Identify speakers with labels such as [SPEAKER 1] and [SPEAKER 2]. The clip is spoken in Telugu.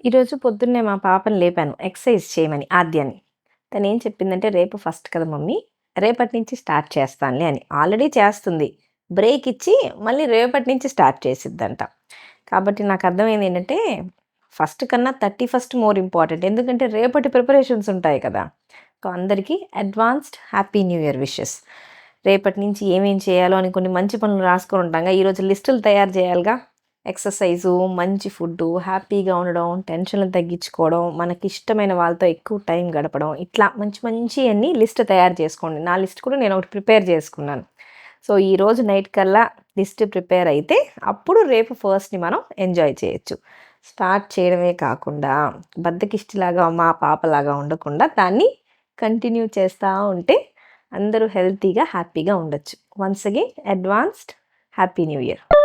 [SPEAKER 1] ఈరోజు పొద్దున్నే మా పాపని లేపాను ఎక్సర్సైజ్ చేయమని ఆద్యాని. తనేం చెప్పిందంటే, "రేపు ఫస్ట్ కదా మమ్మీ, రేపటి నుంచి స్టార్ట్ చేస్తానులే" అని. ఆల్రెడీ చేస్తుంది. బ్రేక్ ఇచ్చి మళ్ళీ రేపటి నుంచి స్టార్ట్ చేసిద్దంట. కాబట్టి నాకు అర్థమైంది ఏంటంటే, ఫస్ట్ కన్నా 31 మోర్ ఇంపార్టెంట్. ఎందుకంటే రేపటి ప్రిపరేషన్స్ ఉంటాయి కదా! సో, అందరికీ advanced happy new year wishes. రేపటి నుంచి ఏమేం చేయాలో అని కొన్ని మంచి పనులు రాసుకొని ఉంటాంగా. ఈరోజు లిస్టులు తయారు చేయాలిగా. ఎక్సర్సైజు, మంచి ఫుడ్డు, హ్యాపీగా ఉండడం, టెన్షన్‌లు తగ్గించుకోవడం, మనకిష్టమైన వాళ్ళతో ఎక్కువ టైం గడపడం, ఇట్లా మంచి మంచియన్నీ లిస్ట్ తయారు చేసుకోండి. నా లిస్ట్ కూడా నేనొకటి ప్రిపేర్ చేసుకున్నాను. సో, ఈరోజు నైట్ కల్లా లిస్ట్ ప్రిపేర్ అయితే, అప్పుడు రేపు ఫస్ట్‌ని మనం ఎంజాయ్ చేయొచ్చు. స్టార్ట్ చేయడమే కాకుండా, బద్ధకిష్టిలాగా మా పాపలాగా ఉండకుండా, దాన్ని కంటిన్యూ చేస్తా ఉంటే, అందరూ హెల్తీగా, హ్యాపీగా ఉండొచ్చు. Once again advanced happy new year.